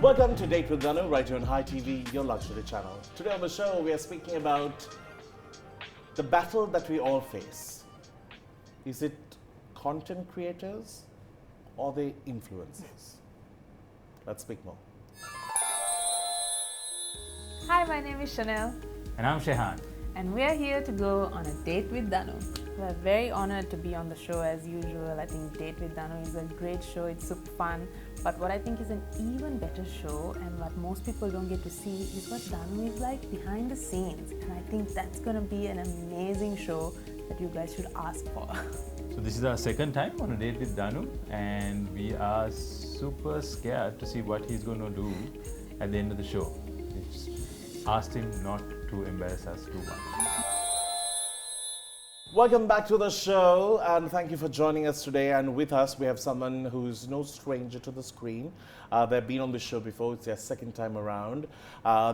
Welcome to Date with DANU, right here on Hi TV, your luxury channel. Today on the show, we are speaking about the battle that we all face. Is it content creators or the influencers? Let's speak more. Hi, my name is Shenelle, And I'm Shehaan. and we are here to go on a date with DANU. We're very honored to be on the show as usual. I think Date with DANU is a great show, it's super fun. But what I think is an even better show, and what most people don't get to see, is what DANU is like behind the scenes. And I think that's going to be an amazing show that you guys should ask for. So this is our second time on a date with DANU, and we are super scared to see what he's going to do at the end of the show. We just asked him not to embarrass us too much. Welcome back to the show, and thank you for joining us today. And with us, we have someone who's no stranger to the screen. They've been on the show before, it's their second time around.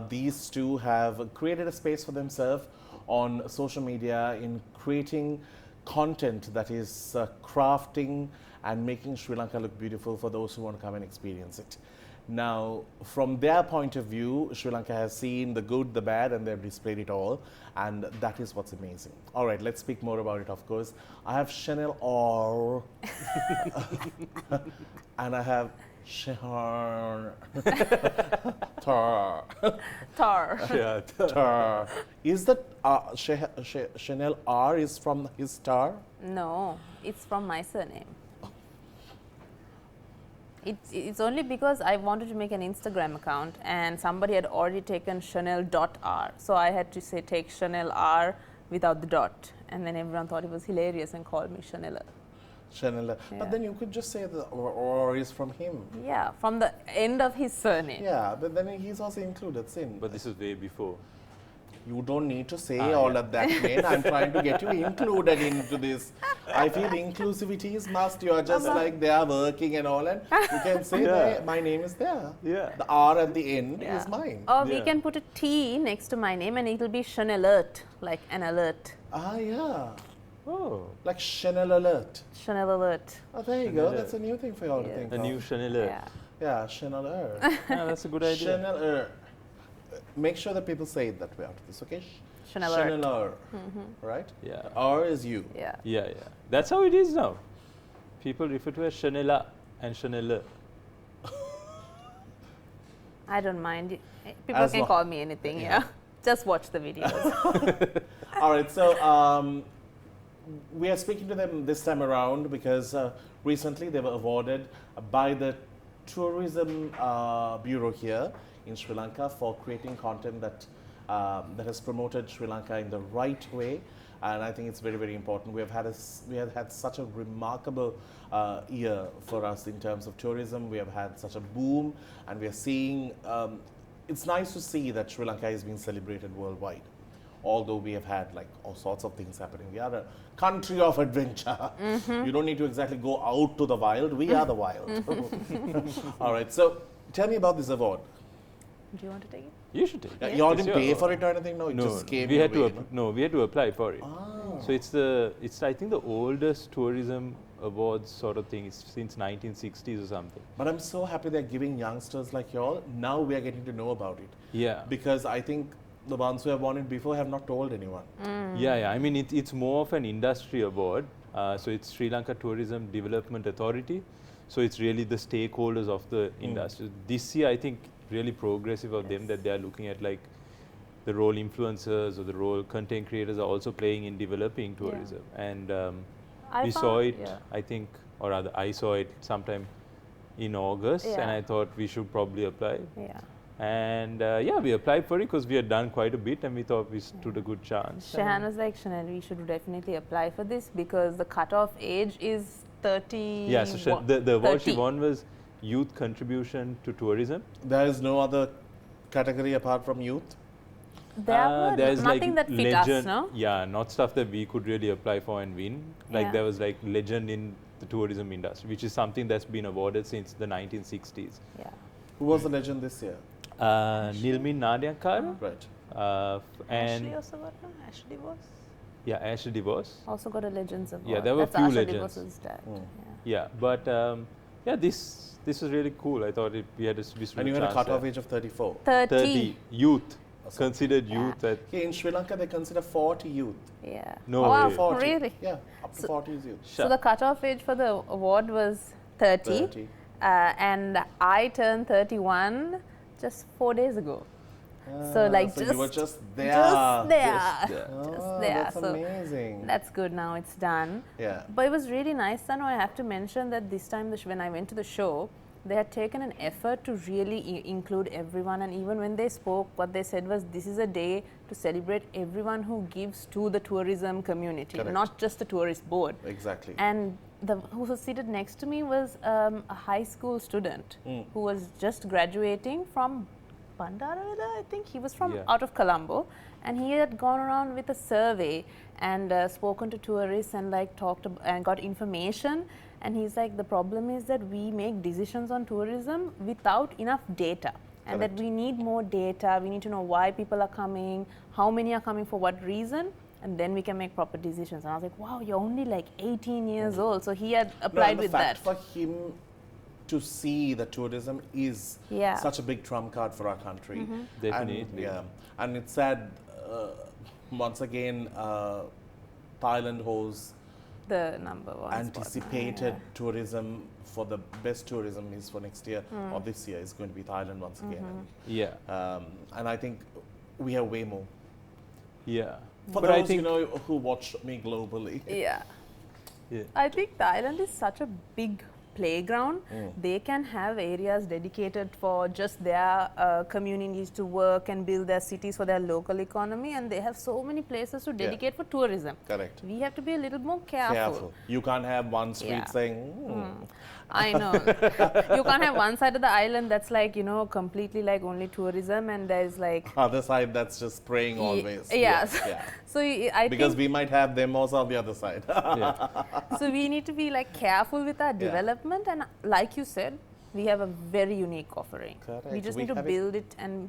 These two have created a space for themselves on social media in creating content that is crafting and making Sri Lanka look beautiful for those who want to come and experience it. Now, from their point of view, Sri Lanka has seen the good, the bad, and they've displayed it all, and that is what's amazing. All right, let's speak more about it, of course. I have Shenelle R. And I have Shehaan Thahir Tar. Yeah. Thahir. Is that Shenelle R is from his star? No, it's from my surname. It's only because I wanted to make an Instagram account and somebody had already taken Shenelle.R. So I had to say take Shenelle R without the dot. And then everyone thought it was hilarious and called me Shenelle. Shenelle. Yeah. But then you could just say the or is from him. Yeah, from the end of his surname. Yeah, but then he's also included, sin. But this is way before. You don't need to say all of that, man. I'm trying to get you included into this. I feel inclusivity is must. You are just like they are working and all, and you can say my name is there. Yeah. The R at the end Yeah. is mine. Or we Yeah. can put a T next to my name and it'll be Shenelle, like an alert. Ah, yeah. Oh, Like Shenelle Alert. Shenelle alert. Oh, there you go. That's a new thing for you all to Yeah. think a of. new Shenelle. Yeah. Yeah, Shenelle Alert. Yeah, that's a good idea. Shenelle. Make sure that people say it that way after this, okay? Shenelle. Shenelle. Right? Yeah. R is you. Yeah. Yeah, yeah. That's how it is now. People refer to as Shenella and Shenelle. I don't mind. People As can long- call me anything, yeah. Just watch the videos. All right, so we are speaking to them this time around because recently they were awarded by the Tourism Bureau here in Sri Lanka for creating content that that has promoted Sri Lanka in the right way, and I think it's very, very important. We have had such a remarkable year for us in terms of tourism. We have had such a boom, and we are seeing. It's nice to see that Sri Lanka is being celebrated worldwide. Although we have had like all sorts of things happening. We are a country of adventure. You don't need to exactly go out to the wild. We are the wild. All right. So tell me about this award. Do you want to take it? You should take it. You all It's didn't your pay award. for it or anything? No, it No, just came we your had to way, no? we had to apply for it. Ah. So it's I think the oldest tourism awards sort of thing. It's since 1960s or something. But I'm so happy they're giving youngsters like y'all. Now we are getting to know about it. Yeah. Because I think the ones who have won it before have not told anyone. Yeah, yeah. I mean, it's more of an industry award. So it's Sri Lanka Tourism Development Authority. So it's really the stakeholders of the industry. This year, I think, really progressive of them that they are looking at like the role influencers or the role content creators are also playing in developing tourism. And I we found- saw it, yeah. I think, or rather, I saw it sometime in August, and Yeah. I thought we should probably apply. Yeah. And yeah, we applied for it because we had done quite a bit and we thought we stood a good chance. Shehaan was like, Shenelle, we should definitely apply for this because the cutoff age is 30. Yeah, so the award she 30. won was Youth Contribution to Tourism. There is no other category apart from youth. There were there's nothing that fit legend, us, no? Yeah, not stuff that we could really apply for and win. Like Yeah. there was like legend in the tourism industry, which is something that's been awarded since the 1960s. Yeah. Who was the legend this year? Nilmin Nadiankara Right. and Ashley also got one. Ashley was. Yeah, Ashley DeVos. Also got a Legends award. Yeah, there were That's few Ashley legends. DeVos's dad. Mm. Yeah, but Yeah, this was really cool. I thought we had a And you had a cutoff age of 34. 30 youth, Sorry. considered Yeah. youth at Here in Sri Lanka, they consider 40 youth. Yeah. No wow, way. 40. really? Yeah, up to So- 40 is youth. So the cutoff age for the award was 30, 30. and I turned 31 just 4 days ago. So like so you were just there. just there, Just there. just there. That's So amazing. that's good. Now it's done. Yeah. But it was really nice, Danu. I have to mention that this time, when I went to the show, they had taken an effort to really include everyone. And even when they spoke, what they said was, this is a day to celebrate everyone who gives to the tourism community, Correct. not just the tourist board. Exactly. And who was seated next to me was a high school student who was just graduating from Bandaravida, I think. He was from Yeah. out of Colombo, and he had gone around with a survey and spoken to tourists and like talked and got information. And he's like, the problem is that we make decisions on tourism without enough data, and Correct. that we need more data. We need to know why people are coming, how many are coming, for what reason, and then we can make proper decisions. And I was like, wow, you're only like 18 years old. So he had No, applied and the with fact that. for him to see that tourism is Yeah. such a big trump card for our country. Definitely. And, yeah. And it's sad, once again, Thailand holds The number one spot. anticipated tourism for the best tourism is for next year or this year is going to be Thailand once again. Yeah, And I think we have way more. yeah. For But I those think who watch me globally. Yeah. yeah. I think Thailand is such a big playground. They can have areas dedicated for just their communities to work and build their cities for their local economy, and they have so many places to dedicate for tourism. Correct. We have to be a little more careful. You can't have one street Yeah. saying, I know. You can't have one side of the island that's like, you know, completely like only tourism, and there's like other side that's just praying always. yeah. Yeah. So I Because think we might have them also on the other side. Yeah. so we need to be like careful with our development, and like you said, we have a very unique offering. Correct. We just We need to have it. build it and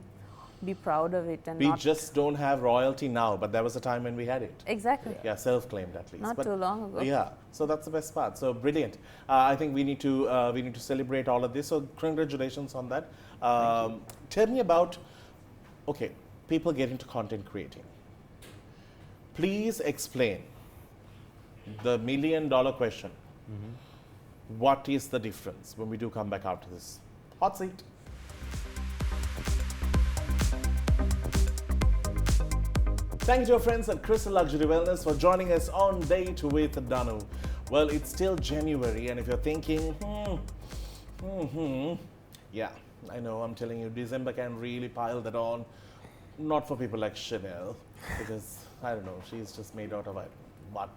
be proud of it, and We not just don't have royalty now, but there was a time when we had it. exactly Yeah, self-claimed at least. not But too long ago. yeah, so that's the best part. So brilliant. I think we need to celebrate all of this. So congratulations on that. Tell me about, okay, people get into content creating. Please explain the $1 million question. What is the difference when we do come back after this? Hot seat. Thank you to our friends at Crystal Luxury Wellness for joining us on Date with DANU. Well, it's still January, and if you're thinking, yeah, I know, I'm telling you, December can really pile that on. Not for people like Shenelle, because, I don't know, she's just made out of what.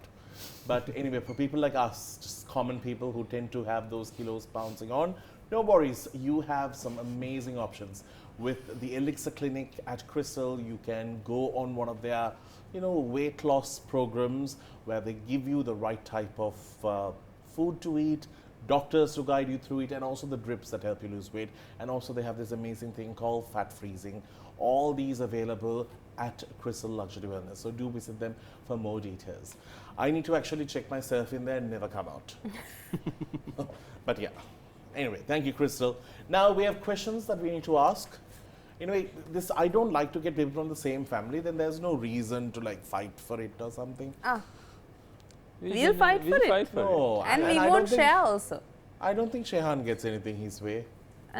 But anyway, for people like us, just common people who tend to have those kilos bouncing on, no worries, you have some amazing options. With the Elixir Clinic at Crystal, you can go on one of their, weight loss programs where they give you the right type of food to eat, doctors to guide you through it, and also the drips that help you lose weight. And also they have this amazing thing called fat freezing. All these available at Crystal Luxury Wellness. So do visit them for more details. I need to actually check myself in there and never come out. But yeah. Anyway, thank you, Crystal. Now we have questions that we need to ask. Anyway, I don't like to get people from the same family, then there's no reason to like fight for it or something. We'll fight for it. No, And we I don't won't think- share also. I don't think Shehaan gets anything his way.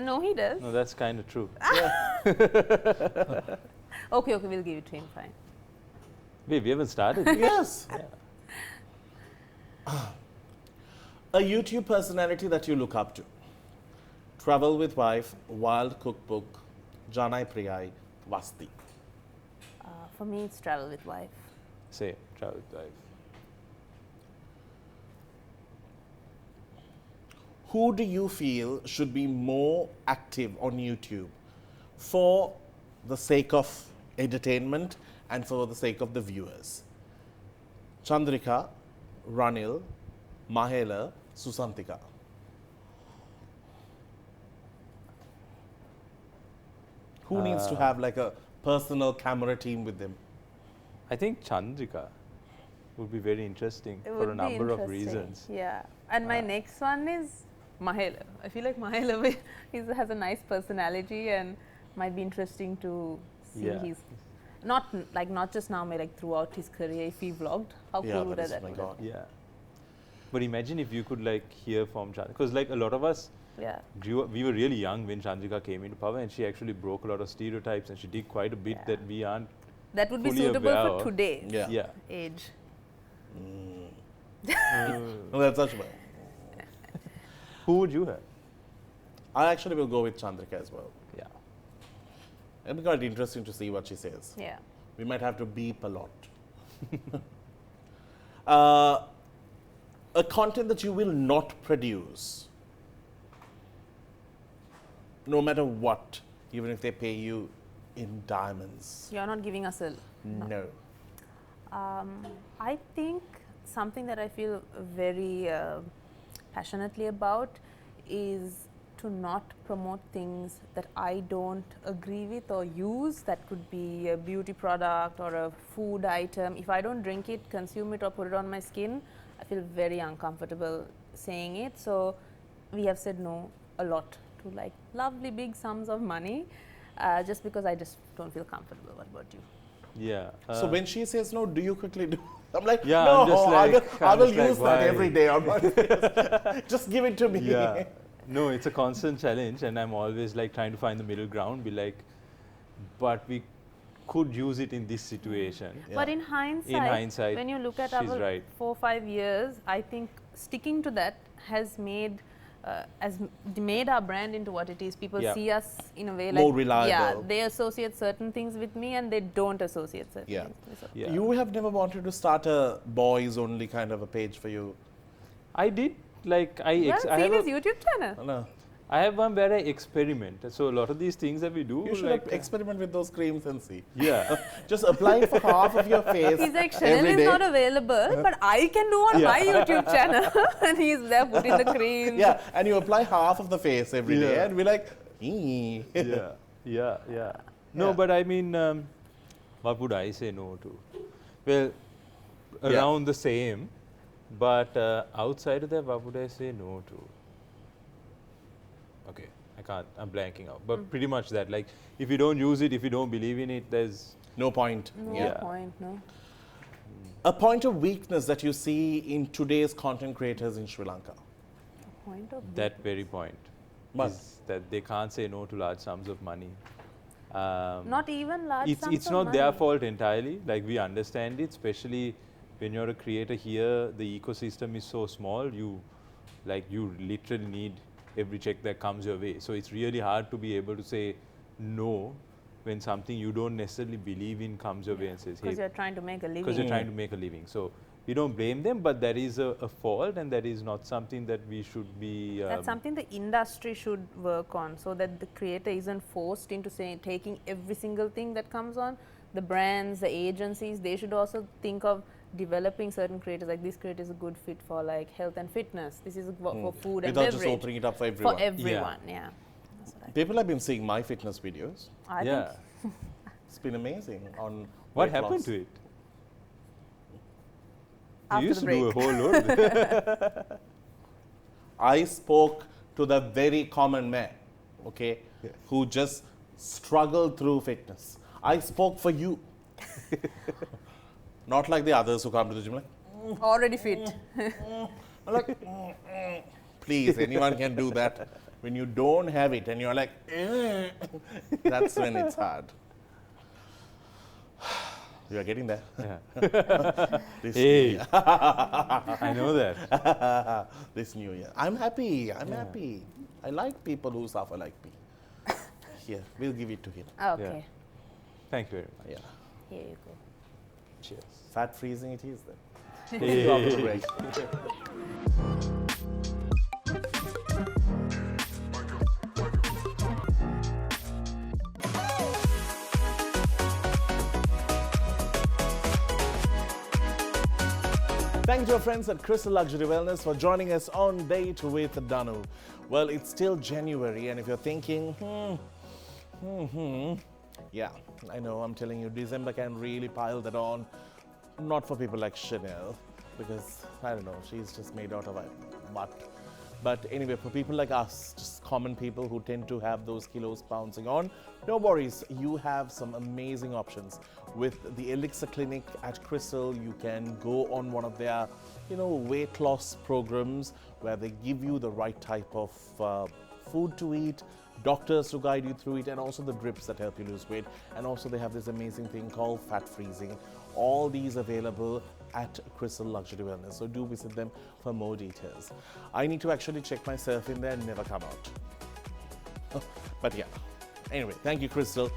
No, he does. No, that's kind of true. Okay, we'll give it to him, fine. Wait, we haven't started. Yes. A YouTube personality that you look up to. Travel with Wife, Wild Cookbook, Janai Priyai, Vasti. For me, it's Travel with Wife. Say, travel with life. Who do you feel should be more active on YouTube for the sake of entertainment and for the sake of the viewers? Chandrika, Ranil, Mahela, Susantika. Who needs to have like a personal camera team with them? I think Chandrika would be very interesting It for would a be number of interesting. reasons. Yeah. And my next one is Mahel. I feel like Mahel has a nice personality and might be interesting to see his, not just now, but like throughout his career. If he vlogged, how cool would that be? Yeah. But imagine if you could like hear from Chandrika, because like a lot of us grew up, we were really young when Chandrika came into power, and she actually broke a lot of stereotypes, and she did quite a bit that we aren't. That would be suitable for today's age. No, that's such bad. Who would you have? I actually will go with Chandrika as well. Yeah. It'll be quite interesting to see what she says. Yeah. We might have to beep a lot. A content that you will not produce, no matter what, even if they pay you in diamonds. You're not giving us a... No. I think something that I feel very passionately about is to not promote things that I don't agree with or use. That could be a beauty product or a food item. If I don't drink it, consume it or put it on my skin, I feel very uncomfortable saying it. So we have said no a lot to like lovely big sums of money just because I just don't feel comfortable. What about you? Yeah. So when she says no, do you quickly do? I'm like, yeah, no, I'm just like, I will use that every day on my face. Just give it to me. Yeah. No, it's a constant challenge, and I'm always like trying to find the middle ground, be like, but we could use it in this situation. Yeah. But in hindsight, when you look at our 4-5 years, I think sticking to that has made our brand into what it is. People see us in a way like more reliable. Yeah, they associate certain things with me and they don't associate certain things. So You have never wanted to start a boys only kind of a page for you? I did. Like I have his YouTube channel. No. I have one where I experiment. So a lot of these things that we do, you should experiment with those creams and see. Yeah. Just apply it for half of your face. He's like, Shenelle is not available, but I can do on my YouTube channel. And he's there putting the cream. Yeah, and you apply half of the face every day, and we're like, ee. No, but I mean, what would I say no to? Well, around the same, but outside of that, what would I say no to? Okay, I'm blanking out. But pretty much that, like, if you don't use it, if you don't believe in it, there's no point. No point, no. A point of weakness that you see in today's content creators in Sri Lanka? A point of that very point. Is that they can't say no to large sums of money. Not even large sums of money. It's not their fault entirely. Like, we understand it, especially when you're a creator here, the ecosystem is so small, you literally need every check that comes your way. So it's really hard to be able to say no when something you don't necessarily believe in comes your way and says, hey. Because you're trying to make a living. Because you're trying to make a living. So we don't blame them, but that is a fault, and that is not something that we should be... That's something the industry should work on, so that the creator isn't forced into taking every single thing that comes on. The brands, the agencies, they should also think of developing certain creators, like this creator is a good fit for like health and fitness. This is for food and beverage. Without just opening it up for everyone. For everyone, yeah. People have been seeing my fitness videos. I think it's been amazing. On what happened to it? After you used the to do a whole load. I spoke to the very common man, okay, who just struggled through fitness. I spoke for you. Not like the others who come to the gym like, already fit. I'm like, please, anyone can do that. When you don't have it and you're like, that's when it's hard. You are getting there. Yeah. Hey, I know that. This new year. I'm happy. I'm happy. I like people who suffer like me. Here, we'll give it to him. Okay. Yeah. Thank you very much. Yeah. Here you go. Cheers. Fat freezing it is then. Hey. After the break. Thank you to our friends at Crystal Luxury Wellness for joining us on Date with DANU. Well, it's still January, and if you're thinking, yeah, I know, I'm telling you, December can really pile that on. Not for people like Shenelle, because, I don't know, she's just made out of a butt. But anyway, for people like us, just common people who tend to have those kilos bouncing on, no worries. You have some amazing options. With the Elixir Clinic at Crystal, you can go on one of their, weight loss programs where they give you the right type of food to eat, doctors to guide you through it, and also the drips that help you lose weight. And also they have this amazing thing called fat freezing. All these available at Crystal Luxury Wellness. So do visit them for more details. I need to actually check myself in there and never come out. But yeah. Anyway, thank you, Crystal.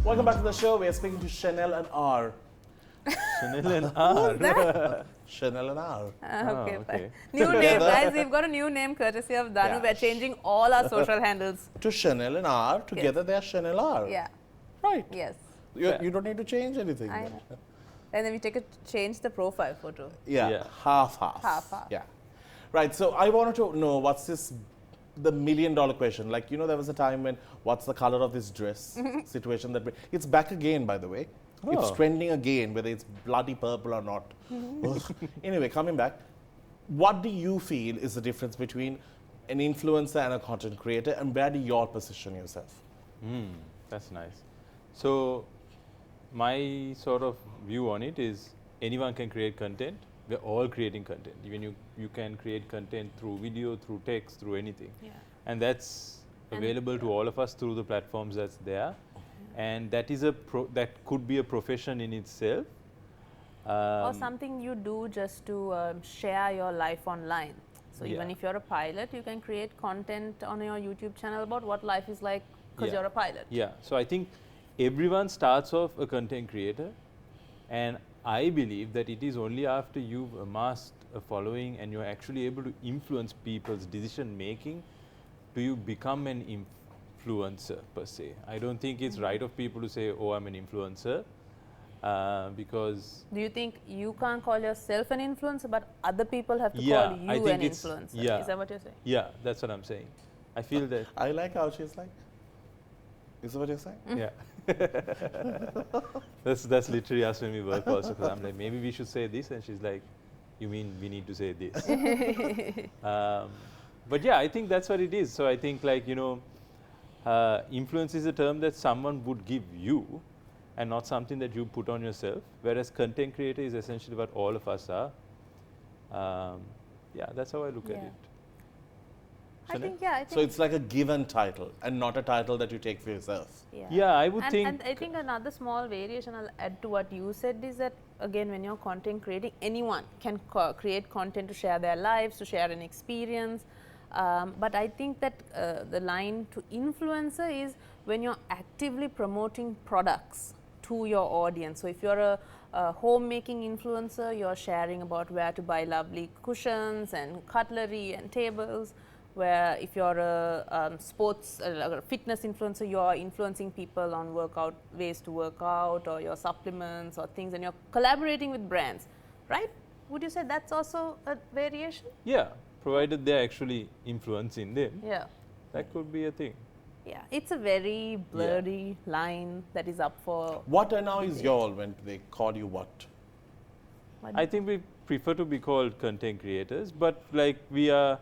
Welcome back to the show. We are speaking to Shenelle and R. Shenelle and R. Shenelle and R. Okay, okay. fine. New name, guys. We've got a new name courtesy of DANU. Yeah. We're changing all our social handles. To Shenelle and R. Together they are Shenelle R. Yeah. Right. Yes. You don't need to change anything. I know. And then we change the profile photo. Yeah. Half. Half. Yeah. Right. So I wanted to know what's the $1 million question. Like, there was a time when what's the color of this dress situation it's back again, by the way. It's trending again, whether it's bloody purple or not. Anyway, coming back, what do you feel is the difference between an influencer and a content creator, and where do you all position yourself? That's nice. So my sort of view on it is anyone can create content. We're all creating content. Even you can create content through video, through text, through anything. Yeah. And that's available to all of us through the platforms that's there. And that is that could be a profession in itself. Or something you do just to share your life online. So even if you're a pilot, you can create content on your YouTube channel about what life is like because you're a pilot. Yeah. So I think everyone starts off a content creator, and I believe that it is only after you've amassed a following and you're actually able to influence people's decision making do you become an influencer per se. I don't think it's right of people to say, oh, I'm an influencer, because... Do you think you can't call yourself an influencer, but other people have to call you an influencer? Yeah. Is that what you're saying? Yeah, that's what I'm saying. I feel that... I like how she's like, is that what you're saying? Yeah. That's literally us when we work also, because I'm like, maybe we should say this, and she's like, you mean we need to say this? But yeah, I think that's what it is. So I think influence is a term that someone would give you and not something that you put on yourself, whereas content creator is essentially what all of us are. Yeah, that's how I look at it. I think, so it's like a given title and not a title that you take for yourself. Yeah, I would think. And I think another small variation I'll add to what you said is that, again, when you're content creating, anyone can create content to share their lives, to share an experience. But I think that the line to influencer is when you're actively promoting products to your audience. So if you're a homemaking influencer, you're sharing about where to buy lovely cushions and cutlery and tables. Where if you're a fitness influencer, you're influencing people on ways to work out, or your supplements or things, and you're collaborating with brands, right? Would you say that's also a variation? Yeah, provided they're actually influencing them. Yeah. That could be a thing. Yeah, it's a very blurry line that is up for... What now is y'all when they call you what? I think we prefer to be called content creators, but we are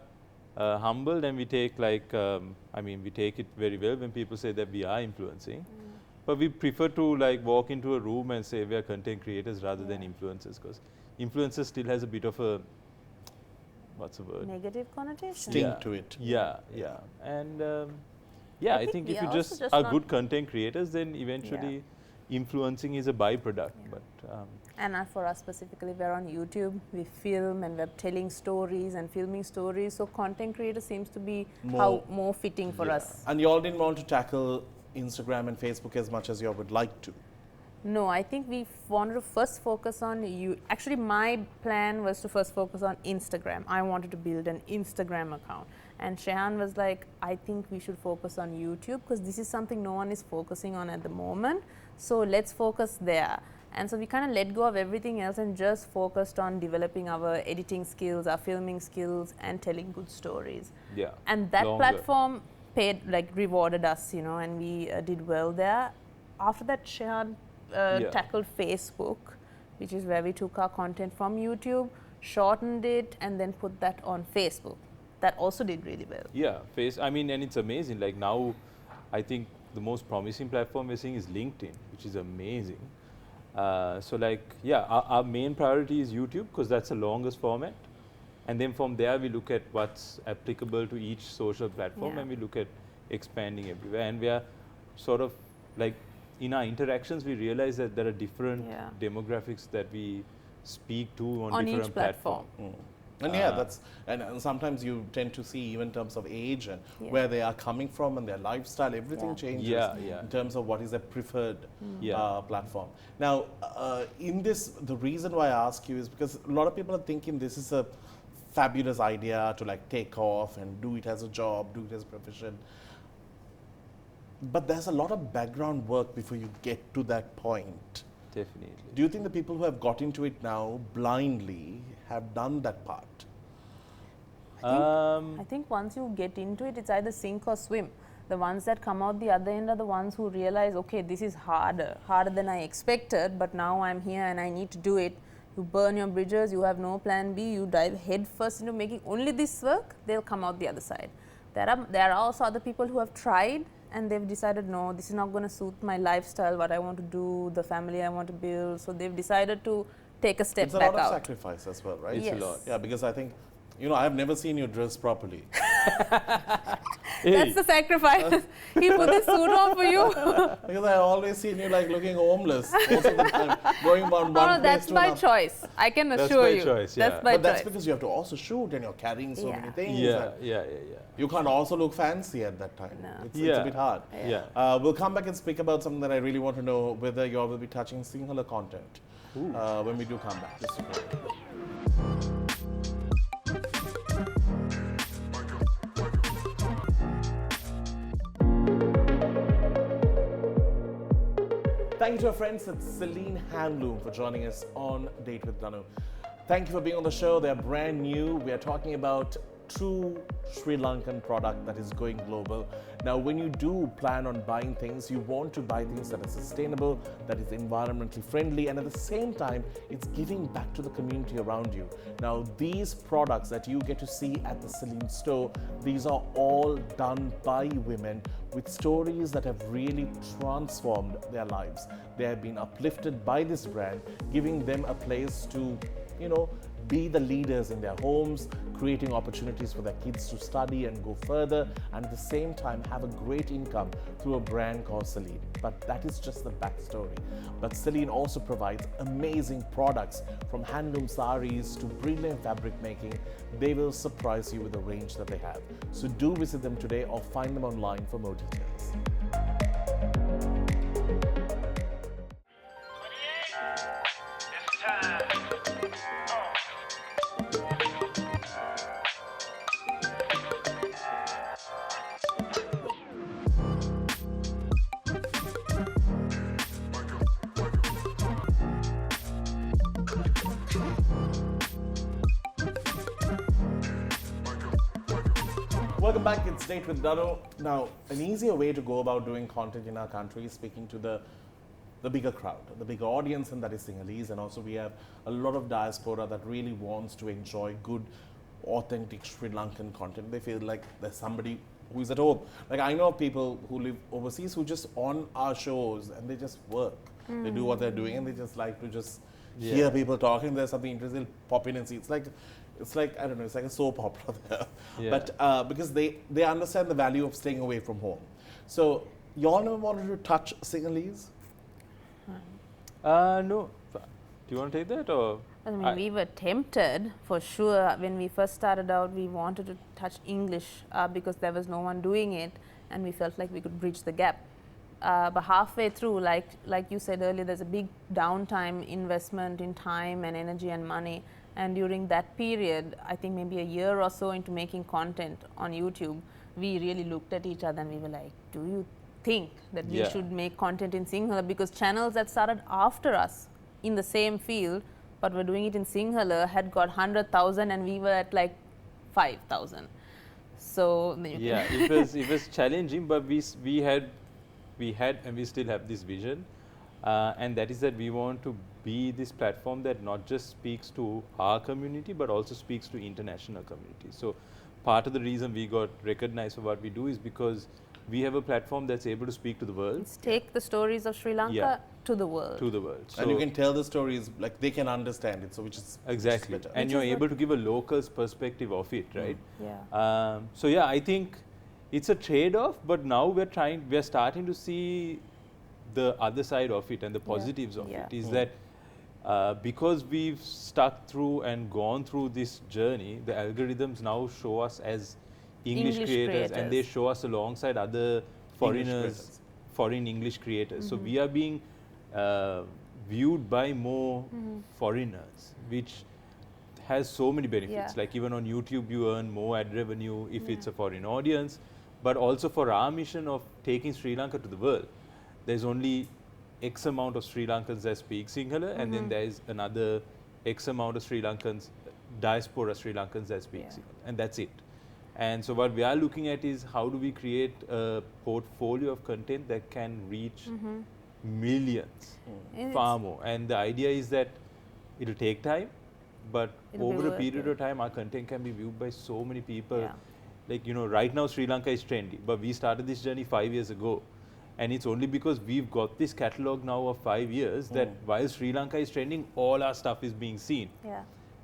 humbled, and we take we take it very well when people say that we are influencing. But we prefer to walk into a room and say we are content creators rather than influencers, because influencers still has a bit of a, what's the word? Negative connotation. Sting to it. Yeah. And I think if you just are good content creators, then eventually influencing is a byproduct. But and for us specifically, we're on YouTube, we film and we're telling stories and filming stories, so content creator seems to be more fitting for us. And you all didn't want to tackle Instagram and Facebook as much as you would like to. No, I think we wanted to first focus on you. Actually, my plan was to first focus on Instagram. I wanted to build an Instagram account. And Shehaan was like, I think we should focus on YouTube because this is something no one is focusing on at the moment. So let's focus there. And so we kind of let go of everything else and just focused on developing our editing skills, our filming skills, and telling good stories. Yeah. And that Longer. platform paid, like rewarded us, you know, and we did well there. After that, Shehaan tackled Facebook, which is where we took our content from YouTube, shortened it, and then put that on Facebook. That also did really well. Yeah, I mean, and it's amazing. Like now, I think the most promising platform we're seeing is LinkedIn, which is amazing. So like, yeah, our main priority is YouTube because that's the longest format. And then from there, we look at what's applicable to each social platform and we look at expanding everywhere. And we are sort of like, in our interactions, we realize that there are different demographics that we speak to on different each platform. And and sometimes you tend to see even in terms of age and where they are coming from and their lifestyle, everything changes in terms of what is their preferred platform. Now, in this, the reason why I ask you is because a lot of people are thinking this is a fabulous idea to like take off and do it as a job, do it as a profession. But there's a lot of background work before you get to that point. Definitely. Do you think the people who have got into it now blindly have done that part? I think once you get into it, it's either sink or swim. The ones that come out the other end are the ones who realize, okay, this is harder than I expected, but now I'm here and I need to do it. You burn your bridges, you have no plan B, you dive head first into making only this work, they'll come out the other side. There are also other people who have tried and they've decided, no, this is not going to suit my lifestyle, what I want to do, the family I want to build. So they've decided to take a step back out. It's a lot of sacrifice as well, right? Yes. It's a lot. Yeah, because I think, you know, I've never seen you dress properly. That's the sacrifice. He put this suit on for you. Because I always seen you like looking homeless most of the time, going from one place that's to by another. choice. I can assure you. Choice, that's by But that's choice. because you have to also shoot and you're carrying so many things. Yeah. You can't also look fancy at that time. No. It's a bit hard. Yeah. We'll come back and speak about something that I really want to know, whether you all will be touching Sinhala content when we do come back. Just a minute. Thank you to our friends at Celine Handloom for joining us on Date with DANU. Thank you for being on the show. They're brand new. We are talking about true Sri Lankan product that is going global. Now, when you do plan on buying things, you want to buy things that are sustainable, that is environmentally friendly, and at the same time, it's giving back to the community around you. Now, these products that you get to see at the Celine store, these are all done by women with stories that have really transformed their lives. They have been uplifted by this brand, giving them a place to, you know, be the leaders in their homes, creating opportunities for their kids to study and go further, and at the same time have a great income through a brand called Celine. But that is just the backstory. But Celine also provides amazing products, from handloom saris to brilliant fabric making. They will surprise you with the range that they have. So do visit them today or find them online for more details. Welcome back, it's Date with DANU. Now, an easier way to go about doing content in our country is speaking to the bigger crowd, the bigger audience, and that is Sinhalese. And also we have a lot of diaspora that really wants to enjoy good, authentic Sri Lankan content. They feel like there's somebody who is at home. Like, I know people who live overseas who just on our shows and they just work. They do what they're doing and they just like to just hear people talking. There's something interesting, they'll pop in and see. It's like, I don't know, it's like a soap opera there. But because they understand the value of staying away from home. So, you all never wanted to touch Sinhalese? No. Do you want to take that or? I mean, we were tempted for sure. When we first started out, we wanted to touch English because there was no one doing it and we felt like we could bridge the gap. but halfway through, like you said earlier, there's a big downtime investment in time and energy and money. And during that period, I think maybe a year or so into making content on YouTube, we really looked at each other and we were like, do you think that we should make content in Sinhala? Because channels that started after us in the same field but were doing it in Sinhala had got 100,000 and we were at like 5,000. So yeah, it was challenging, but we had and we still have this vision, and that is that we want to be this platform that not just speaks to our community but also speaks to international community. So part of the reason we got recognized for what we do is because we have a platform that's able to speak to the world. Let's take the stories of Sri Lanka to the world. To the world. So and you can tell the stories, like they can understand it, so which is exactly. better. And you're able to give a local's perspective of it, right? Yeah. So yeah, I think it's a trade-off, but now we're starting to see the other side of it and the positives of it. Is that because we've stuck through and gone through this journey, the algorithms now show us as English creators, and they show us alongside other foreigners, foreign English creators. So we are being viewed by more foreigners, which has so many benefits. Like even on YouTube, you earn more ad revenue if it's a foreign audience, but also for our mission of taking Sri Lanka to the world, there's only X amount of Sri Lankans that speak Sinhala, and then there is another X amount of Sri Lankans, diaspora Sri Lankans that speak Sinhala, and that's it. And so what we are looking at is how do we create a portfolio of content that can reach millions, far more. And the idea is that it'll take time, but over a period of time, our content can be viewed by so many people. Like, you know, right now Sri Lanka is trendy, but we started this journey 5 years ago. And it's only because we've got this catalog now of 5 years that while Sri Lanka is trending, all our stuff is being seen.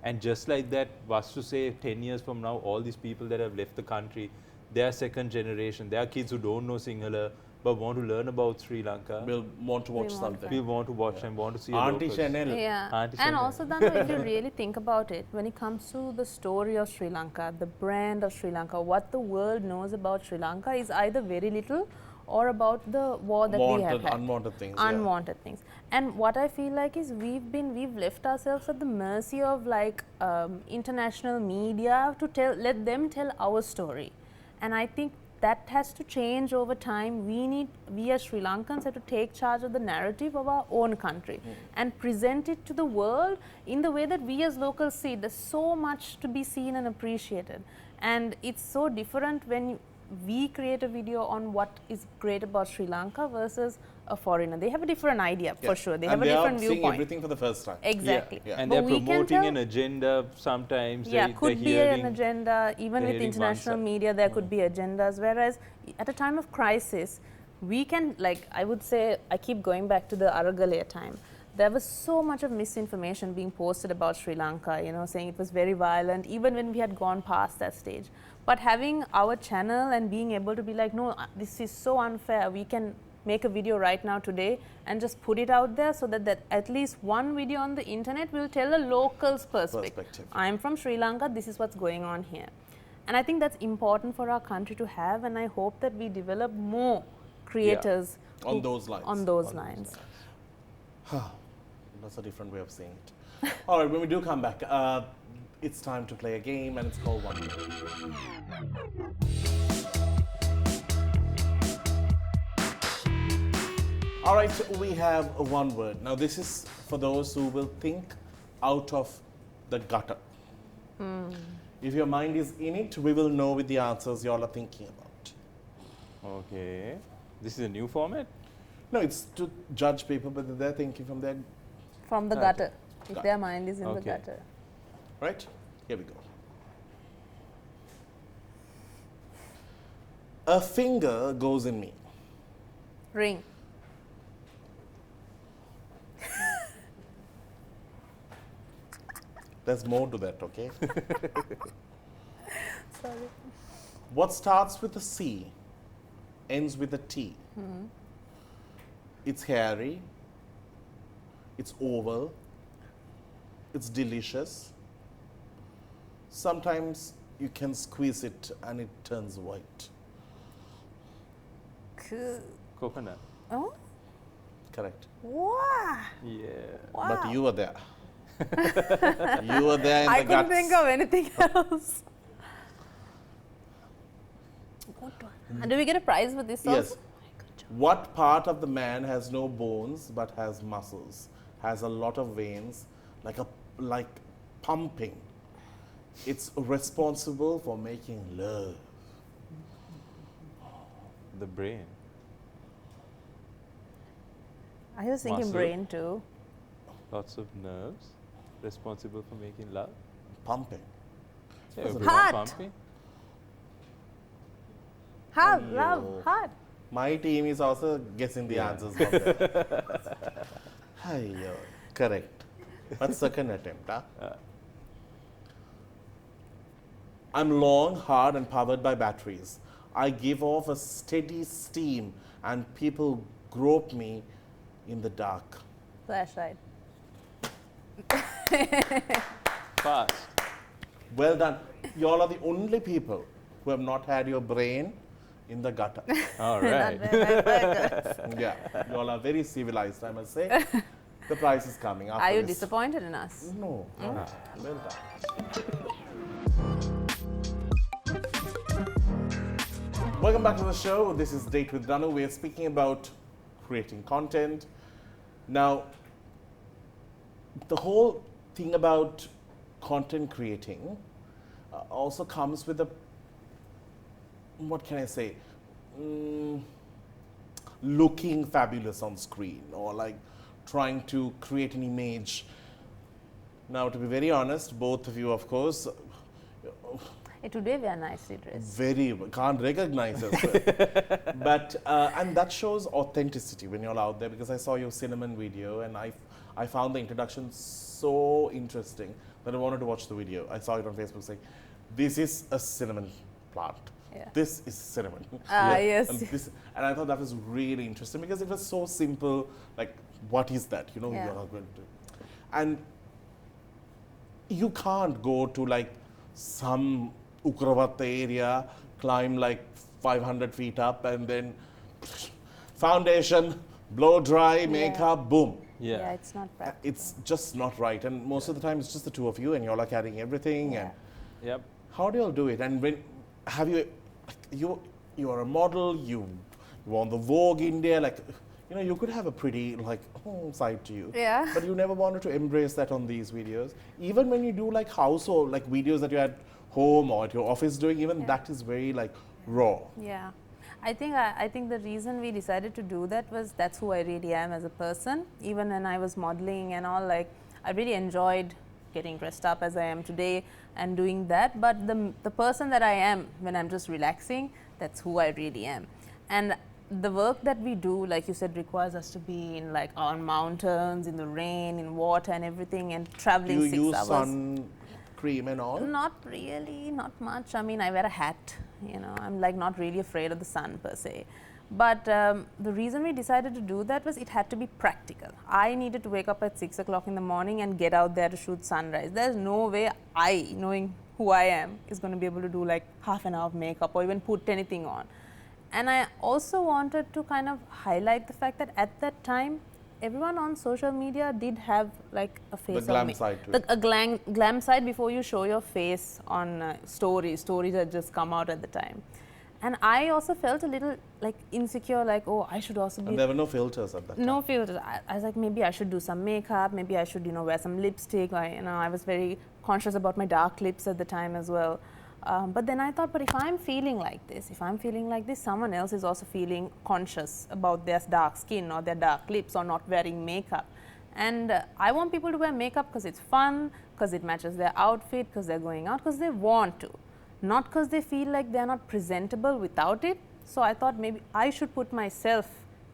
And just like that, was to say 10 years from now, all these people that have left the country, they are second generation. They are kids who don't know Sinhala, but want to learn about Sri Lanka. We'll want to watch something. We want to watch and want to see Auntie Shenelle. Auntie And Shenelle. also, Danu, if you really think about it, when it comes to the story of Sri Lanka, the brand of Sri Lanka, what the world knows about Sri Lanka is either very little or about the war that we have had. Unwanted things. Unwanted things. And what I feel like is we've left ourselves at the mercy of like international media to let them tell our story. And I think that has to change over time. We as Sri Lankans have to take charge of the narrative of our own country and present it to the world in the way that we as locals see it. There's so much to be seen and appreciated. And it's so different when we create a video on what is great about Sri Lanka versus a foreigner. They have a different idea, for sure. They have a different viewpoint. They are seeing everything for the first time. Exactly. And they're promoting an agenda sometimes. Could be an agenda. Even with international media, there could be agendas. Whereas at a time of crisis, we can, like, I would say, I keep going back to the Aragalaya time. There was so much of misinformation being posted about Sri Lanka, you know, saying it was very violent, even when we had gone past that stage. But having our channel and being able to be like, no, this is so unfair, we can make a video right now today and just put it out there so that at least one video on the internet will tell a local's perspective. I'm from Sri Lanka, this is what's going on here. And I think that's important for our country to have, and I hope that we develop more creators on those lines. That's a different way of saying it. All right, when we do come back, it's time to play a game, and it's called One Word. All right, so we have a one word. Now, this is for those who will think out of the gutter. If your mind is in it, we will know with the answers you all are thinking about. Okay. This is a new format? No, it's to judge people whether they're thinking from the gutter. If their mind is in the gutter. Right? Here we go. A finger goes in me. Ring. There's more to that, okay? Sorry. What starts with a C, ends with a T. It's hairy, it's oval, it's delicious. Sometimes you can squeeze it and it turns white. Coconut. Oh, Correct. wow. Yeah. Wow. But you were there. You were there in I the couldn't guts. think of anything else. Good one. And do we get a prize for this Yes. also? What part of the man has no bones but has muscles, has a lot of veins, like pumping? It's responsible for making love. The brain. I was thinking Muscle. brain too. Lots of nerves responsible for making love. Pumping. Yeah, Doesn't brain Heart. pumping. Heart, Ayyo. love, heart. My team is also guessing the Yeah. answers from there. Ayyo. Correct. But second attempt, huh? I'm long, hard, and powered by batteries. I give off a steady steam, and people grope me in the dark. Flashlight. Fast. Well done. You all are the only people who have not had your brain in the gutter. All right. Not very good. Yeah, you all are very civilized, I must say. The prize is coming after Are you this. disappointed in us? No, not. Well done. Welcome back to the show. This is Date with Danu. We are speaking about creating content. Now, the whole thing about content creating also comes with a, what can I say, looking fabulous on screen, or like trying to create an image. Now, to be very honest, both of you, of course, Hey, today we are nicely dressed. very can't recognize us. But and that shows authenticity when you're out there, because I saw your cinnamon video and I found the introduction so interesting that I wanted to watch the video. I saw it on Facebook saying, this is a cinnamon plant. Yeah. This is cinnamon. Yes. And I thought that was really interesting because it was so simple. Like, what is that? You know, Yeah. you're not going to. And you can't go to like some Ukravata area, climb like 500 feet up, and then foundation, blow dry, makeup, boom. Yeah. It's not practical. It's just not right. And most of the time, it's just the two of you, and y'all are carrying everything. Yeah. And Yep. how do y'all do it? And when have you are a model, you on the Vogue India, like, you know, you could have a pretty like side to you. Yeah. But you never wanted to embrace that on these videos. Even when you do like household, like videos that you had home or at your office doing, even that is very like raw. Yeah. I think the reason we decided to do that was that's who I really am as a person. Even when I was modeling and all, like, I really enjoyed getting dressed up as I am today and doing that. But the person that I am when I'm just relaxing, that's who I really am. And the work that we do, like you said, requires us to be in like on mountains, in the rain, in water and everything, and traveling Do you 6 use hours. sun cream and all? Not really, not much. I mean, I wear a hat, you know, I'm like not really afraid of the sun per se. But the reason we decided to do that was it had to be practical. I needed to wake up at 6 o'clock in the morning and get out there to shoot sunrise. There's no way I, knowing who I am, is going to be able to do like half an hour of makeup or even put anything on. And I also wanted to kind of highlight the fact that at that time, everyone on social media did have like a face The glam of me. side to it. A glam side before you show your face on stories. Stories had just come out at the time. And I also felt a little like insecure, like, oh, I should also be. And there were no filters at that time. No filters. I was like, maybe I should do some makeup, maybe I should, you know, wear some lipstick. I was very conscious about my dark lips at the time as well. But then I thought, but if I'm feeling like this, someone else is also feeling conscious about their dark skin or their dark lips or not wearing makeup. And I want people to wear makeup because it's fun, because it matches their outfit, because they're going out, because they want to. Not because they feel like they're not presentable without it. So I thought maybe I should put myself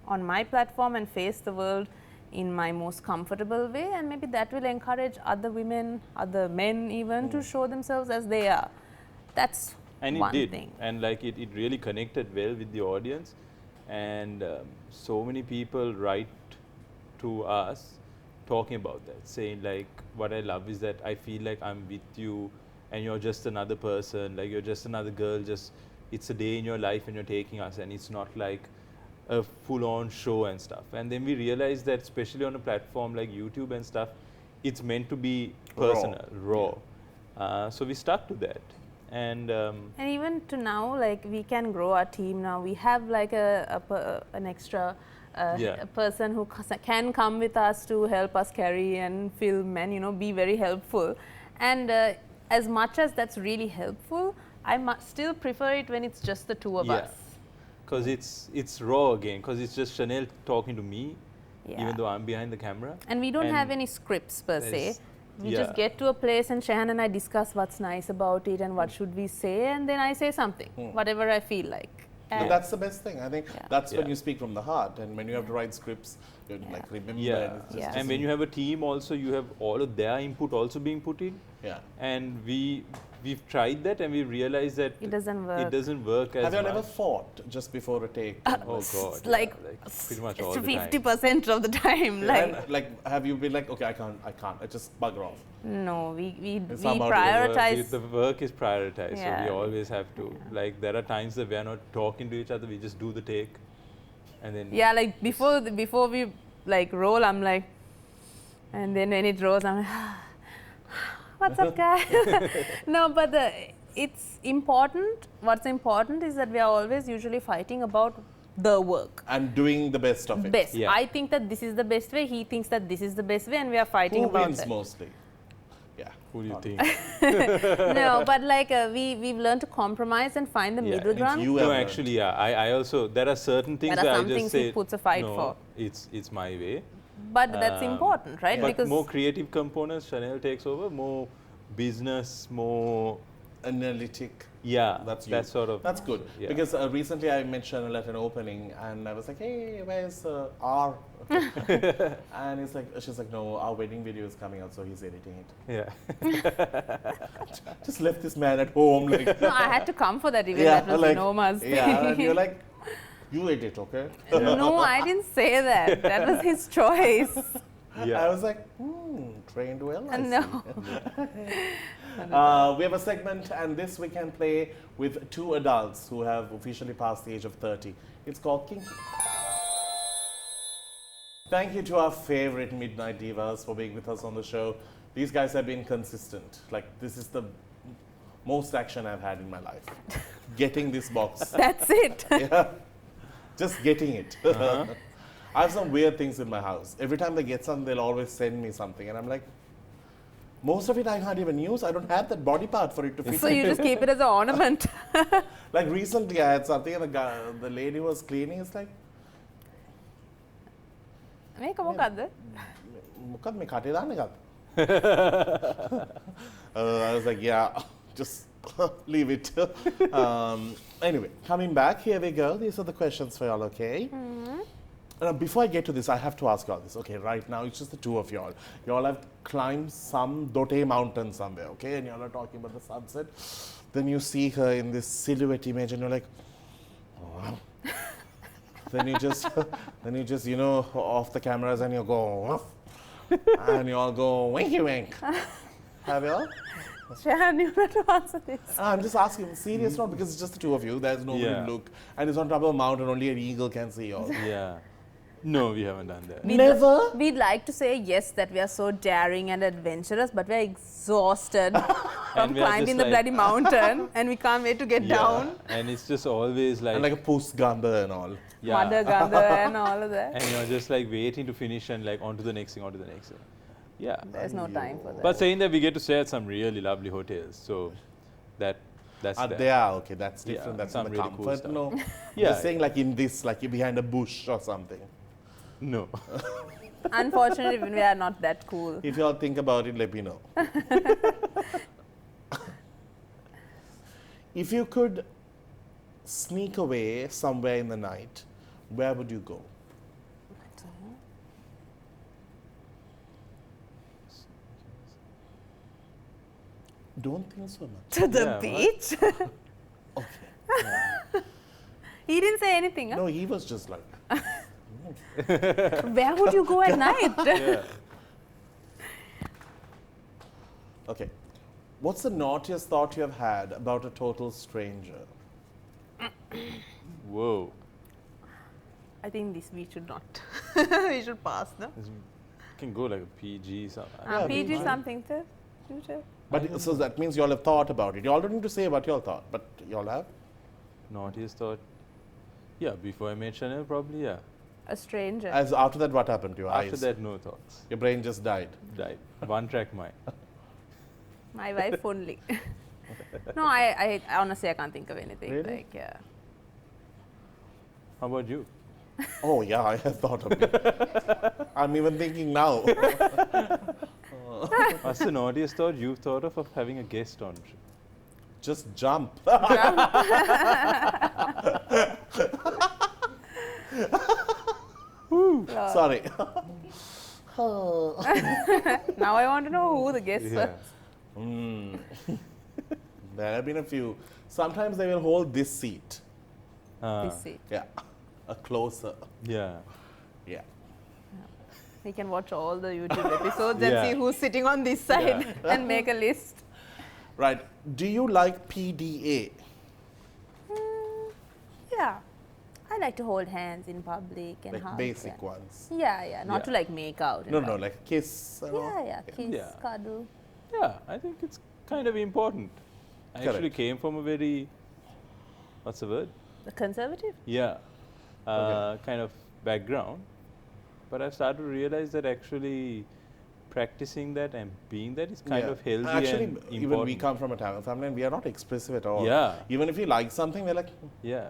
on my platform and face the world in my most comfortable way, and maybe that will encourage other women, other men even, to show themselves as they are. That's And one it did. thing. And like it really connected well with the audience. And so many people write to us talking about that, saying like, what I love is that I feel like I'm with you and you're just another person, like you're just another girl, just it's a day in your life and you're taking us, and it's not like a full-on show and stuff. And then we realized that, especially on a platform like YouTube and stuff, it's meant to be personal, raw. So we stuck to that. And even to now, like, we can grow our team now. We have like an extra a person who can come with us to help us carry and film and, you know, be very helpful. And as much as that's really helpful, I still prefer it when it's just the two of us. Because it's raw again, because it's just Shenelle talking to me, even though I'm behind the camera. And we don't have any scripts per se. We just get to a place and Shehaan and I discuss what's nice about it and what should we say, and then I say something, whatever I feel like. But that's the best thing. I think that's when you speak from the heart, and when you have to write scripts, you have to like remember. And when you have a team also, you have all of their input also being put in. And we've tried that and we realized that it doesn't work. It doesn't work as Have you much. ever fought just before a take? Oh God! Like pretty much all the time. 50% of the time. Like, have you been like, okay, I can't, I just bugger off? No, we prioritize. The work is prioritized, Yeah. so we always have to. Like, there are times that we are not talking to each other. We just do the take, and then like before we like roll, I'm like, and then when it rolls, I'm like, what's up, guys? No, but it's important. What's important is that we are always usually fighting about the work and doing the best of it. I think that this is the best way. He thinks that this is the best way, and we are fighting about wins that. Mostly? Who do you think? No, but like we've learned to compromise and find the middle ground. No, actually, I also, there are certain things there are that some I just things say, he puts a fight no, for. It's my way. But that's important, right? But because more creative components, Shenelle takes over. More business, more analytic. That's sort of. That's good. Because recently I met Shenelle at an opening and I was like, hey, where's R? And she's like, no, our wedding video is coming out, so he's editing it. Just left this man at home. Like, no, I had to come for that event. That was like, Noma's thing. And you're like, you edit, okay? No, I didn't say that. That was his choice. I was like, trained well. No. We have a segment, and this we can play with two adults who have officially passed the age of 30. It's called Kinky. Thank you to our favorite Midnight Divas for being with us on the show. These guys have been consistent. Like, this is the most action I've had in my life. Getting this box. That's it. Just getting it. I have some weird things in my house. Every time they get something, they'll always send me something. And I'm like, most of it I can't even use. I don't have that body part for it to fit. So you just keep it as an ornament. Like recently I had something and the lady was cleaning. It's like, මේක මොකද්ද? මොකක්ද මේ කටේ දාන්න එකක්ද? I was like, just leave it. Anyway, coming back, here we go. These are the questions for y'all, okay? Before I get to this, I have to ask y'all this. Okay, right now, it's just the two of y'all. Y'all have climbed some Dote mountain somewhere, okay? And y'all are talking about the sunset. Then you see her in this silhouette image and you're like, oh, wow. Then you just, you know, off the cameras and you go, and you all go, winky wink. Have y'all? Shehaan, you have to answer this. I'm just asking, serious note, because it's just the two of you. There's nobody to look. And it's on top of a mountain, only an eagle can see y'all. No, we haven't done that. Never? We'd like to say yes, that we are so daring and adventurous, but we're exhausted from climbing the bloody mountain and we can't wait to get down. And it's just always like... And like a Puss Ganda and all. Mother Ganda and all of that. And you're just like waiting to finish and like on to the next thing, on to the next thing. There's no time for that. But saying that, we get to stay at some really lovely hotels, so that's that. They are, okay, that's different. That's some really comfort. cool stuff. No, just saying like in this, like you're behind a bush or something. No. Unfortunately, we are not that cool. If y'all think about it, let me know. If you could sneak away somewhere in the night, where would you go? Don't think so much. To the beach? Okay. He didn't say anything, huh? No, he was just like... Where would you go at night? Okay. What's the naughtiest thought you have had about a total stranger? Whoa. I think this we should not. We should pass, no? Can go like a PG something. Yeah, PG PG. something, sir. Future. But so that means you all have thought about it. You all don't need to say what you all thought, but you all have. Naughtiest thought. Yeah, before I met Shenelle, probably, yeah. A stranger. As after that, what happened to your After eyes? that, no thoughts. Your brain just died. Died. One track mind. My wife only. No, I honestly I can't think of anything. Really? Like, yeah. How about you? Oh yeah, I have thought of it. I'm even thinking now. What's the naughtiest thought you've thought of having a guest on? Just jump. Sorry. Now I want to know who the guest was. Mm. There have been a few. Sometimes they will hold this seat. This seat. Yeah, a closer. Yeah. Yeah. We can watch all the YouTube episodes Yeah. and see who's sitting on this side and make a list. Right. Do you like PDA? Yeah. I like to hold hands in public and Like hug. basic and- ones? Yeah, yeah. Not Yeah. to like make out. in No, no, public. like kiss and all? Yeah, yeah. Kiss, Yeah. cuddle. Yeah, I think it's kind of important. I actually Correct. came from a very, what's the word? The conservative? Yeah, kind of background. But I've started to realize that actually practicing that and being that is kind Yeah. of healthy Actually, and important. even we come from a Tamil family and we are not expressive at all. Yeah. Even if we like something, we're like, Yeah.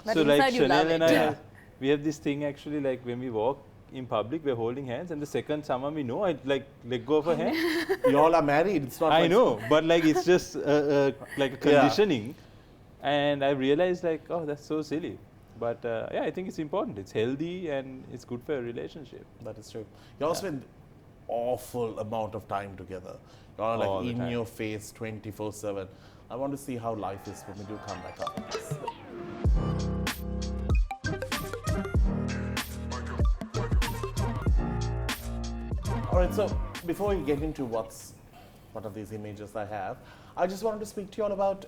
But so like inside you love Shenelle and it. I, Yeah. we have this thing actually like when we walk in public, we're holding hands, and the second someone we know, I like let go of her hand. you all are married. It's not I like know, but like it's just like a Yeah. conditioning, and I realized like, oh, that's so silly. But yeah, I think it's important. It's healthy and it's good for a relationship. That is true. You all spend awful amount of time together. You all are All like the in time. your face 24/7. I want to see how life is when we do come back up. All right, so before we get into what are these images I have, I just wanted to speak to you all about,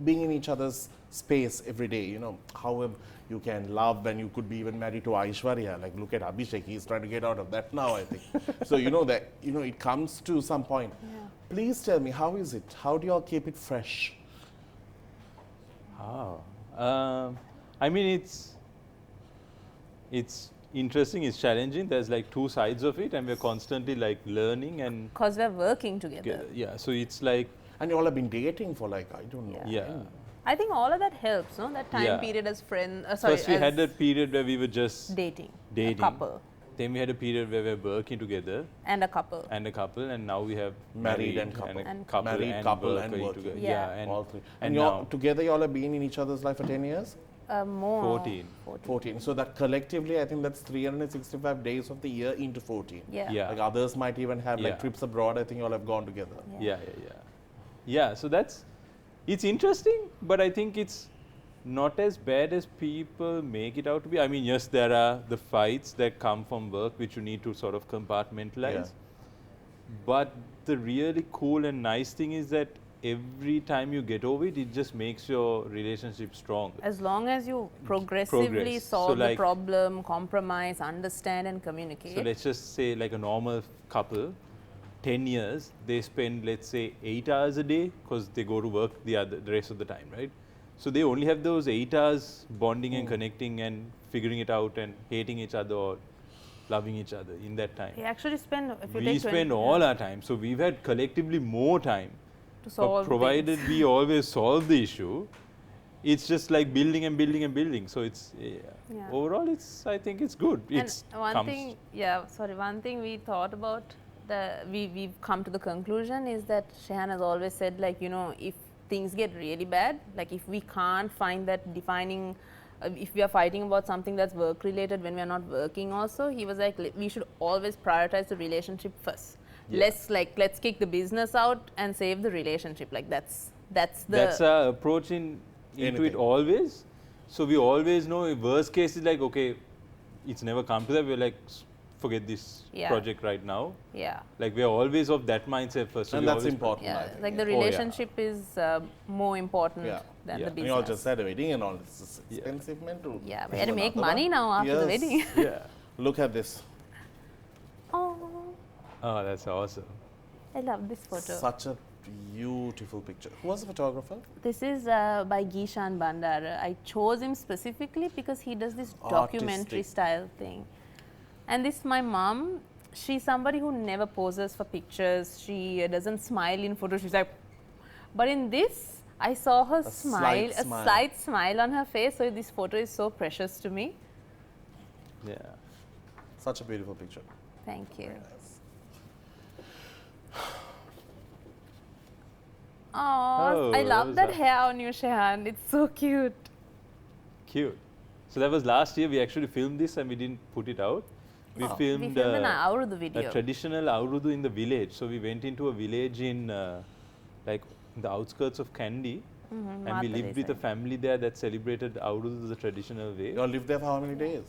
being in each other's space every day, how you can love and you could be even married to Aishwarya. Like, look at Abhishek, he's trying to get out of that now, I think. So, that, it comes to some point. Yeah. Please tell me, how is it? How do you all keep it fresh? Oh, I mean it's interesting. It's challenging. There's like two sides of it, and we're constantly like learning and Because we're working together. yeah. So it's like And you all have been dating for like, I don't know. Yeah. yeah. I think all of that helps, no? That time Yeah. period as friends. First we as had that period where we were just dating. dating. A couple. Then we had a period where we were working together And a couple. and a couple, and now we have Married and couple. a And couple Married, and couple and working working. together. Yeah. and All three. and you all, now together, you all have been in each other's life for 10 years? More. 14. 14. So that collectively, I think that's 365 days of the year into 14. Yeah. Yeah. Like others might even have like Yeah. trips abroad. I think you all have gone together. Yeah. Yeah, so it's interesting, but I think it's not as bad as people make it out to be. I mean, yes, there are the fights that come from work which you need to sort of compartmentalize. But the really cool and nice thing is that every time you get over it, it just makes your relationship strong. As long as you progressively Progress. solve So the like- problem, compromise, understand and communicate. So let's just say like a normal couple, 10 years, they spend let's say 8 hours a day because they go to work the rest of the time, right? So they only have those 8 hours bonding and connecting and figuring it out and hating each other or loving each other in that time. We actually spend, if you We take spend 20 all our time, so we've had collectively more time. to But solve provided things. we always solve the issue, it's just like building and building and building. So it's Yeah. overall, I think it's good. It's And one thing we thought about, we've come to the conclusion is that Shehaan has always said, like, if things get really bad, like if we can't find that defining, if we are fighting about something that's work related when we are not working also, he was like, we should always prioritize the relationship first. Yeah. Let's kick the business out and save the relationship. Like that's our approach into Anything. it always. So we always know if worst case is like, okay, it's never come to that. We're like, forget this Yeah. project right now. Yeah. Like we are always of that mindset first. So And we that's always important, I Yeah, think. like the Oh, yeah. relationship is more important Yeah. than Yeah. the And And you all business. just had a wedding and all. It's Yeah. expensive, man. To Yeah, we do had to make another money one. now after the Yes. wedding. Yeah. Look at this. Oh, Oh, that's awesome. I love this photo. Such a beautiful picture. Who was the photographer? This is by Gishan Bandara. I chose him specifically because he does this documentary Artistic. style thing. And this my mom. She's somebody who never poses for pictures. She doesn't smile in photos. She's like, but in this, I saw her smile, slight smile. a slight smile on her face. So this photo is so precious to me. Yeah. Such a beautiful picture. Thank you. Very nice. Oh, I that love was that nice. hair on you, Shehaan. It's so cute. Cute. So that was last year. We actually filmed this and we didn't put it out. We Oh. filmed, We filmed an hour of the a video. traditional Aurudu in the village. So we went into a village in like in the outskirts of Kandy, and we lived with a family there that celebrated Aurudu the traditional way. You all lived there for how many days?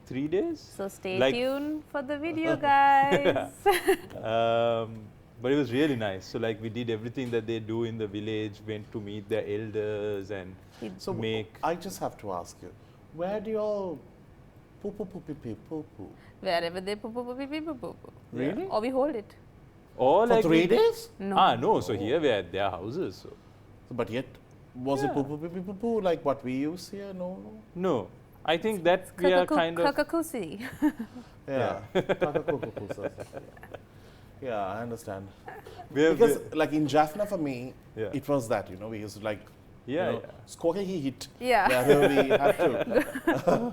3 days. So stay Like- tuned for the video, guys. But it was really nice. So like we did everything that they do in the village. Went to meet their elders and So make. I just have to ask you, where do you all poo poo poo pee pee poo poo? Wherever they poo poo poo pee pee poo poo poo. Really? Or we hold it. Or For like 3 we- days? No. No. So here we are at their houses. So. But yet, was it Yeah. poo poo pee pee poo poo like what we use here? No, no. No, I think that we are kind of. Kakakusi. Yeah. Kakakuku, sir. Yeah, I understand. We are, Because like in Jaffna for me, Yeah. it was that, you know, we used to like, yeah, you know, yeah. score he hit Yeah. wherever we had to.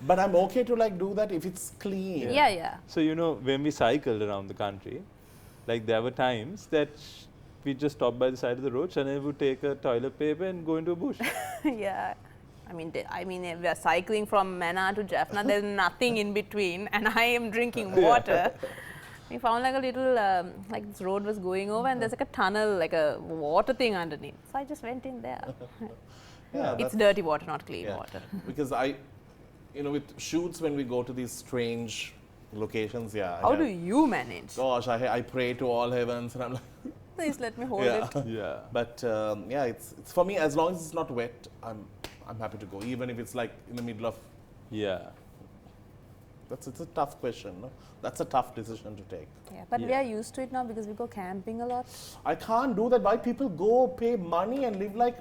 But I'm okay to like do that if it's clean. Yeah, yeah. So you know, when we cycled around the country, like there were times that we just stopped by the side of the road, Shenelle would take a toilet paper and go into a bush. Yeah. I mean, if we are cycling from Mena to Jaffna, there's nothing in between, and I am drinking water. We found like a little, like this road was going over, and there's like a tunnel, like a water thing underneath. So I just went in there. Yeah, It's that's- dirty water, not clean yeah. water. Because you know, with shoots when we go to these strange locations, yeah. How yeah. do you manage? Gosh, I pray to all heavens, and I'm like, Please let me hold yeah. it. Yeah. But yeah, it's for me, as long as it's not wet, I'm happy to go, even if it's like in the middle of. Yeah. It's a tough question. No? That's a tough decision to take. Yeah, but we Yeah. are used to it now because we go camping a lot. I can't do that. Why people go pay money and live like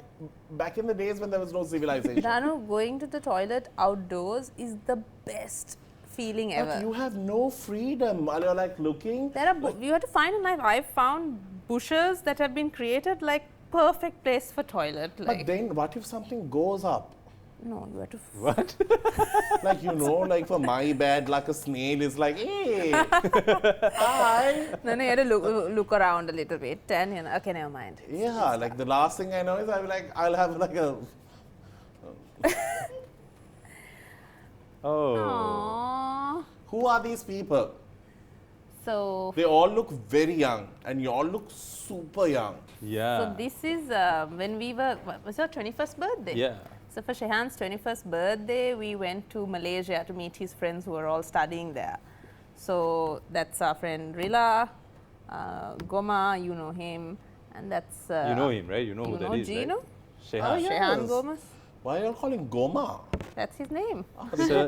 back in the days when there was no civilization? Danu, going to the toilet outdoors is the best feeling ever. But you have no freedom while you're like looking. There are you have to find a knife. I've found bushes that have been created like perfect place for toilet. But Like then what if something goes up? no, you have to. What? Like, you know, like for my bad luck, a snail is like, hey, hi. No, you have to look around a little bit and you know. Okay, never mind. Yeah, like the last thing I know is I'll have like a. Oh. Aww. Who are these people? So, They all look very young, and you all look super young. Yeah. so this is when we were. What was your 21st birthday? Yeah. So for Shehaan's 21st birthday, we went to Malaysia to meet his friends who were all studying there. So that's our friend Rila, Goma, you know him, and that's You know him, right? You know you who that know is, Gino? right? Oh, Shehaan. yeah. Shehaan Yes. Gomez. Why are you all calling Goma? That's his name.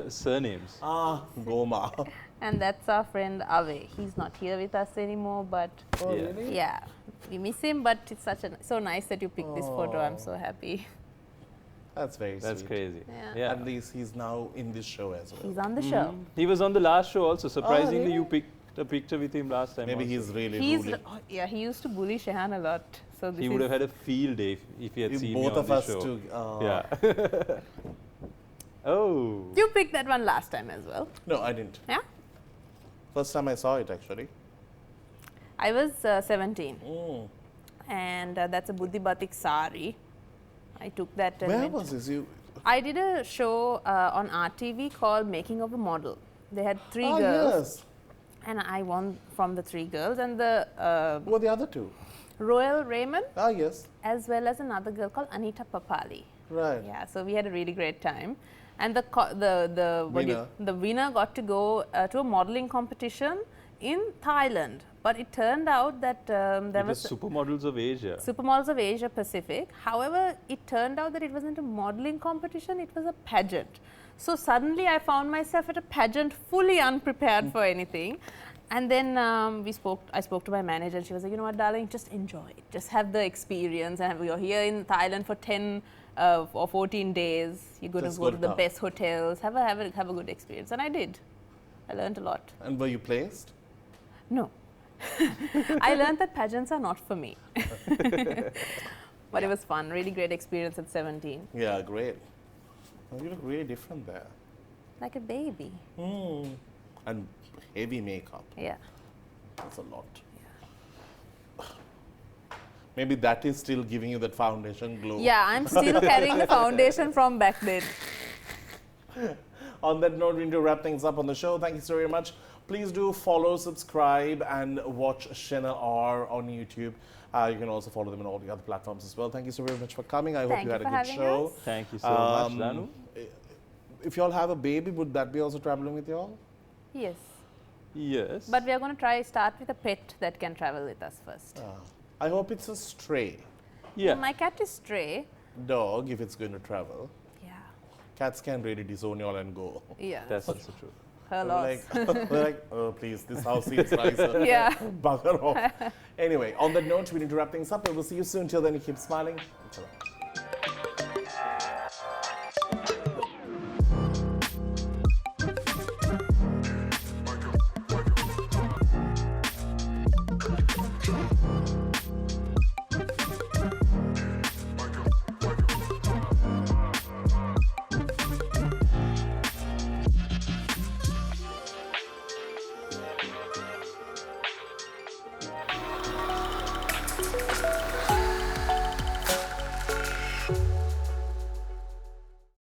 Surnames. Ah, Goma. And that's our friend Ave. He's not here with us anymore, but Oh, Yeah. really? yeah, we miss him. But it's so nice that you picked this photo. I'm so happy. That's very That's sweet. crazy. Yeah. Yeah. At least he's now in this show as well. He's on the show. He was on the last show also. Surprisingly, really? you picked a picture with him last time. Maybe also. he's really He's ruling. yeah. He used to bully Shehaan a lot. So this He would have had a field day if he had If seen both me on of the us show. to. Yeah. Oh. You picked that one last time as well. No, I didn't. Yeah. First time I saw it actually. I was 17, Mm. and that's a Buddhi Batik sari. I took that. And Where went- was this? You? I did a show on RTV called Making of a Model. They had 3 Ah, girls, yes. and I won from the 3 girls, and the Who are the other two? Royal Raymond, Ah, yes. as well as another girl called Anita Papali. Right. Yeah, so we had a really great time. And the winner got to go to a modeling competition in Thailand. But it turned out that there was Supermodels of Asia. Supermodels of Asia Pacific. However, it turned out that it wasn't a modeling competition, it was a pageant. So suddenly I found myself at a pageant fully unprepared for anything. And then I spoke to my manager and she was like, you know what, darling, just enjoy it. Just have the experience. And you're here in Thailand for 10 or 14 days. You're going to go to the best hotels, have a good experience. And I did. I learned a lot. And were you placed? No. I learned that pageants are not for me. But it was fun, really great experience at 17. Yeah, great. You look really different there. Like a baby. And heavy makeup. Yeah. That's a lot. Yeah. Maybe that is still giving you that foundation glow. Yeah, I'm still carrying the foundation from back then. On that note, we need to wrap things up on the show. Thank you so very much. Please do follow, subscribe, and watch Shenelle R on YouTube. You can also follow them on all the other platforms as well. Thank you so very much for coming. I hope you had a good show. Us. Thank you so much, Danu. If you all have a baby, would that be also traveling with you all? Yes. Yes. But we are going to start with a pet that can travel with us first. I hope it's a stray Yeah. My cat is stray. dog if it's going to travel. Yeah. Cats can really disown you all and go. Yeah. That's also true. Her loss. We're like, oh, please, this house seems nicer. Yeah. Bugger off. Anyway, on that note, we need to wrap things up. We will see you soon. Till then, you keep smiling. Until then.